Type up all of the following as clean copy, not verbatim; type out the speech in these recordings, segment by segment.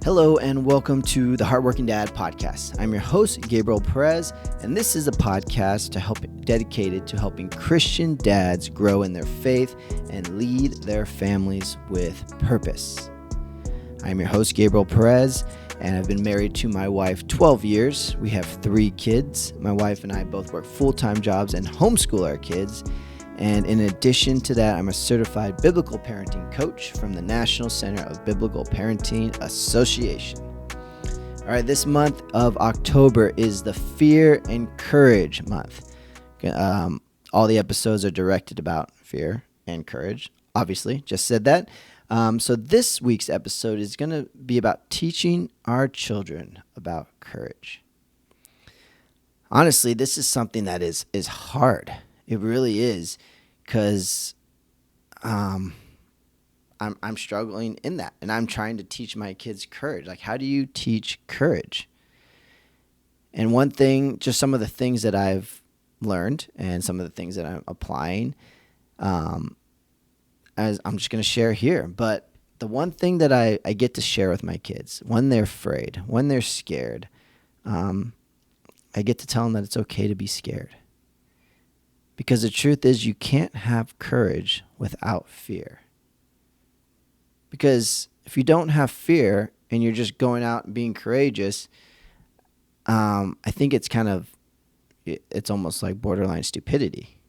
Hello and welcome to the HeartWorking Dad Podcast. I'm your host, Gabriel Perez, and this is a podcast dedicated to helping Christian dads grow in their faith and lead their families with purpose. I'm your host, Gabriel Perez, and I've been married to my wife 12 years. We have 3 kids. My wife and I both work full-time jobs and homeschool our kids. And in addition to that, I'm a certified biblical parenting coach from the National Center of Biblical Parenting Association. All right, this month of October is the Fear and Courage month. All the episodes are directed about fear and courage. Obviously, just said that. So this week's episode is going to be about teaching our children about courage. Honestly, this is something that is hard. It really is, because I'm struggling in that, and I'm trying to teach my kids courage. Like, how do you teach courage? And one thing, just some of the things that I've learned and some of the things that I'm applying, as I'm just going to share here. But the one thing that I get to share with my kids, when they're afraid, when they're scared, I get to tell them that it's okay to be scared. Because the truth is, you can't have courage without fear. Because if you don't have fear and you're just going out and being courageous, I think it's almost like borderline stupidity.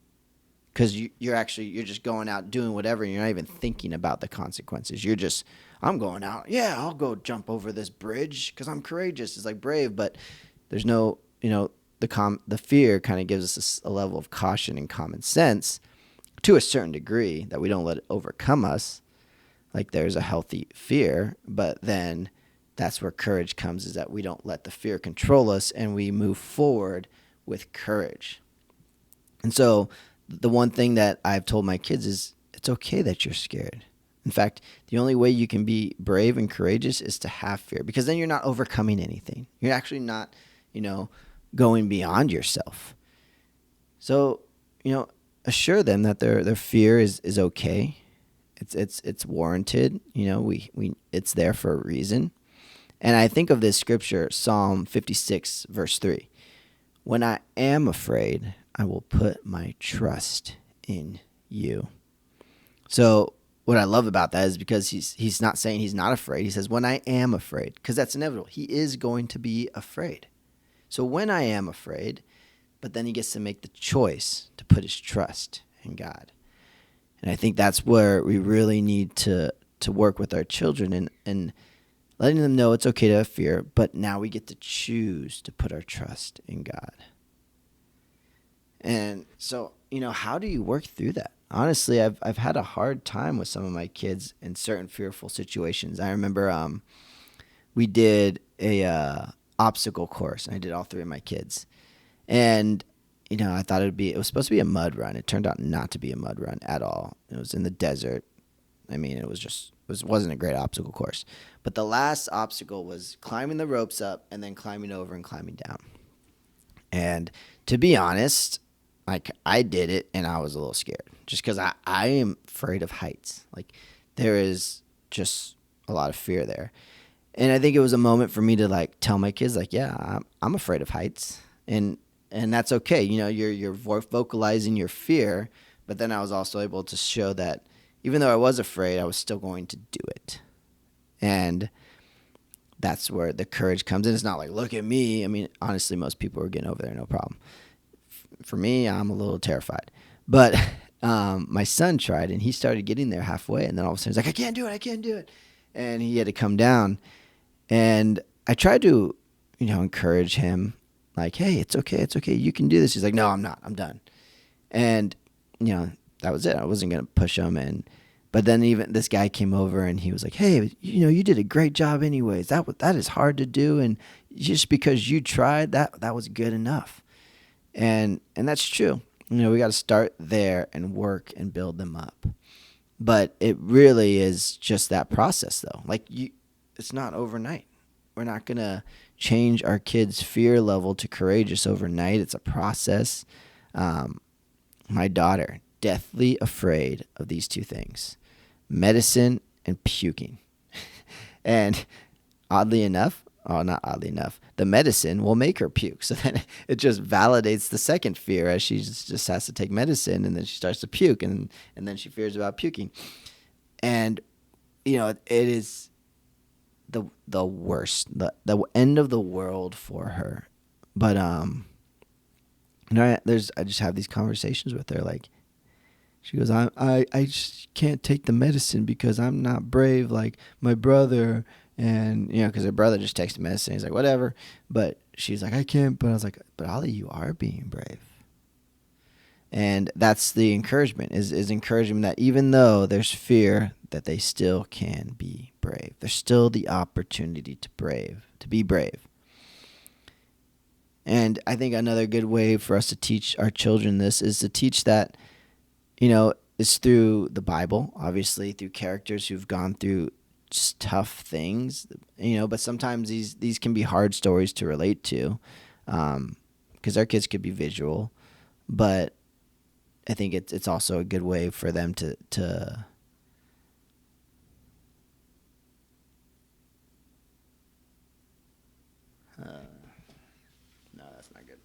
Because you're just going out doing whatever, and you're not even thinking about the consequences. You're just, I'm going out, yeah, I'll go jump over this bridge because I'm courageous. It's like brave, but there's no, the fear kind of gives us a level of caution and common sense to a certain degree that we don't let it overcome us. Like, there's a healthy fear, but then that's where courage comes, is that we don't let the fear control us and we move forward with courage. And so the one thing that I've told my kids is it's okay that you're scared. In fact, the only way you can be brave and courageous is to have fear, because then you're not overcoming anything. You're actually not, going beyond yourself. So, assure them that their fear is okay. It's warranted. It's there for a reason. And I think of this scripture, Psalm 56, verse 3. When I am afraid, I will put my trust in you. So what I love about that is because he's not saying he's not afraid. He says, when I am afraid, because that's inevitable. He is going to be afraid. So when I am afraid, but then he gets to make the choice to put his trust in God. And I think that's where we really need to work with our children and letting them know it's okay to have fear, but now we get to choose to put our trust in God. And so, how do you work through that? Honestly, I've had a hard time with some of my kids in certain fearful situations. I remember we did a obstacle course, and I did all 3 of my kids. And, I thought it was supposed to be a mud run. It turned out not to be a mud run at all. It was in the desert. I mean, it wasn't a great obstacle course. But the last obstacle was climbing the ropes up and then climbing over and climbing down. And to be honest, like, I did it and I was a little scared just because I am afraid of heights. Like, there is just a lot of fear there. And I think it was a moment for me to tell my kids, yeah, I'm afraid of heights, and that's okay. You're vocalizing your fear, but then I was also able to show that even though I was afraid, I was still going to do it. And that's where the courage comes in. It's not like, look at me. I mean, honestly, most people are getting over there, no problem. For me, I'm a little terrified. But my son tried, and he started getting there halfway, and then all of a sudden he's like, I can't do it. And he had to come down. And I tried to, encourage him, like, hey, it's okay. You can do this. He's like, no, I'm not. I'm done. And, that was it. I wasn't going to push him. But then even this guy came over and he was like, hey, you did a great job anyways. That is hard to do. And just because you tried, that was good enough. And that's true. We got to start there and work and build them up. But it really is just that process, though. It's not overnight. We're not going to change our kids' fear level to courageous overnight. It's a process. My daughter, deathly afraid of these 2 things, medicine and puking. And oddly enough, oh, not oddly enough, the medicine will make her puke. So then it just validates the second fear as she just has to take medicine, and then she starts to puke, and then she fears about puking. And, it is the worst, the end of the world for her. But, I just have these conversations with her, like, she goes, I just can't take the medicine because I'm not brave like my brother. And, because her brother just takes the medicine. He's like, whatever. But she's like, I can't. But I was like, but Ollie, you are being brave. And that's the encouragement, is encouraging that even though there's fear, that they still can be brave. There's still the opportunity to be brave. And I think another good way for us to teach our children this is to teach that, it's through the Bible, obviously, through characters who've gone through just tough things, but sometimes these can be hard stories to relate to, because our kids could be visual, but I think it's also a good way for them to no, that's not good.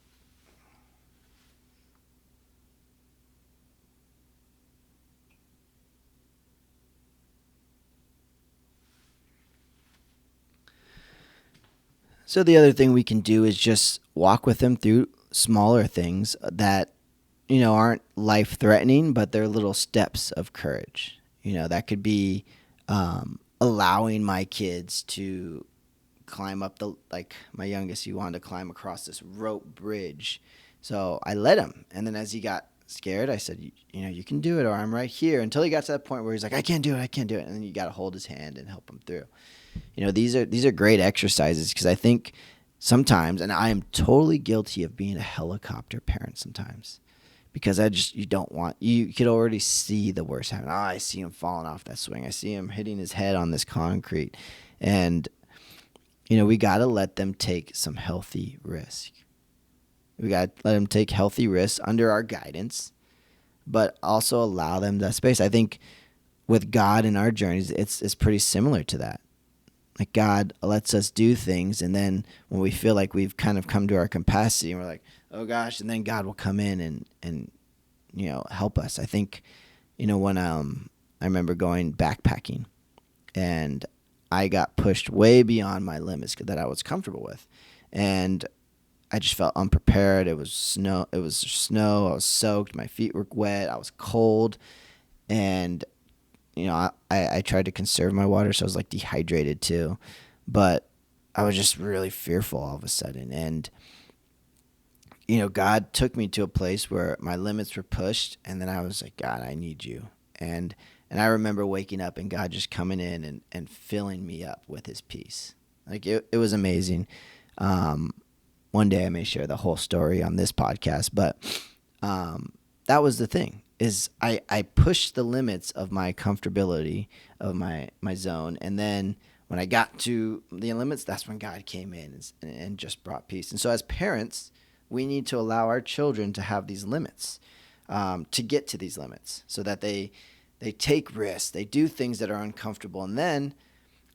So the other thing we can do is just walk with them through smaller things that, aren't life-threatening, but they're little steps of courage. That could be allowing my kids to climb up like my youngest, he wanted to climb across this rope bridge. So I let him. And then as he got scared, I said, you can do it, or I'm right here, until he got to that point where he's like, I can't do it. And then you got to hold his hand and help him through. These are great exercises, because I think sometimes, and I am totally guilty of being a helicopter parent sometimes, because you don't want, you could already see the worst happen. I see him falling off that swing. I see him hitting his head on this concrete. And, we got to let them take some healthy risk. We got to let them take healthy risks under our guidance, but also allow them that space. I think with God in our journeys, it's pretty similar to that. Like, God lets us do things, and then when we feel like we've kind of come to our capacity, and we're like, oh gosh, and then God will come in and help us. I think, when I remember going backpacking, and I got pushed way beyond my limits that I was comfortable with, and I just felt unprepared. It was snow. I was soaked. My feet were wet. I was cold, and I tried to conserve my water, so I was like dehydrated too, but I was just really fearful all of a sudden. And, God took me to a place where my limits were pushed, and then I was like, God, I need you. And I remember waking up and God just coming in and filling me up with his peace. Like, it was amazing. One day I may share the whole story on this podcast, but that was the thing. Is I pushed the limits of my comfortability, of my zone, and then when I got to the limits, that's when God came in and just brought peace. And so as parents, we need to allow our children to have these limits, to get to these limits, so that they take risks, they do things that are uncomfortable, and then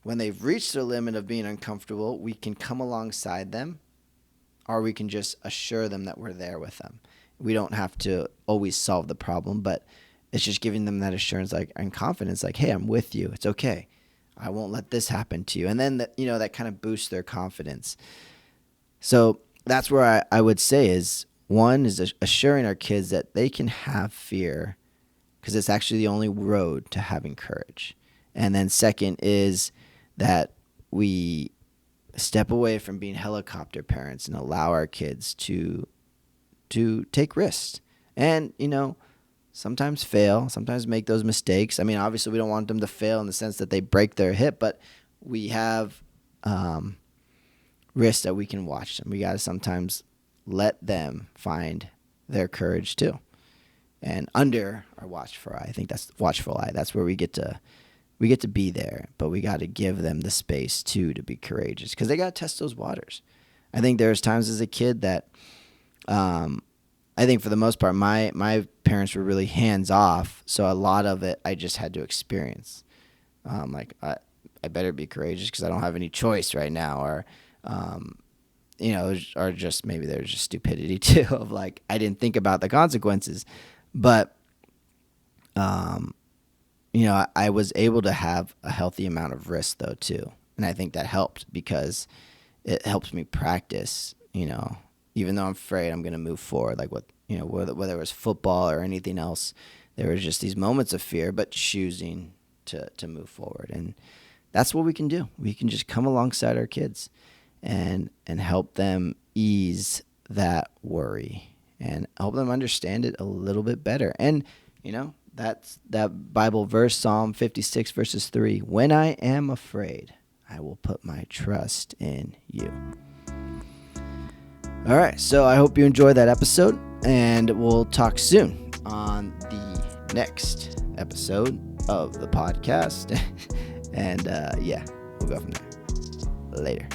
when they've reached their limit of being uncomfortable, we can come alongside them, or we can just assure them that we're there with them. We don't have to always solve the problem, but it's just giving them that assurance, like, and confidence, like, hey, I'm with you. It's okay. I won't let this happen to you. And then that kind of boosts their confidence. So that's where I would say is, one is assuring our kids that they can have fear, because it's actually the only road to having courage. And then second is that we step away from being helicopter parents and allow our kids to take risks, and sometimes fail, sometimes make those mistakes. I mean, obviously we don't want them to fail in the sense that they break their hip, but we have risks that we can watch them. We got to sometimes let them find their courage too, and under our watchful eye. I think that's watchful eye. That's where we get to be there, but we got to give them the space too to be courageous, because they got to test those waters. I think there's times as a kid that I think for the most part, my parents were really hands off, so a lot of it I just had to experience. I better be courageous because I don't have any choice right now. Or, you know, or just maybe there's just stupidity too of like, I didn't think about the consequences. But, you know, I was able to have a healthy amount of risk though too. And I think that helped because it helps me practice, you know, even though I'm afraid, I'm going to move forward. Like you know, whether it was football or anything else, there was just these moments of fear, but choosing to move forward. And that's what we can do. We can just come alongside our kids and help them ease that worry and help them understand it a little bit better. And, you know, that's that Bible verse, Psalm 56 verses 3. When I am afraid, I will put my trust in you. All right. So I hope you enjoyed that episode, and we'll talk soon on the next episode of the podcast. And yeah, we'll go from there. Later.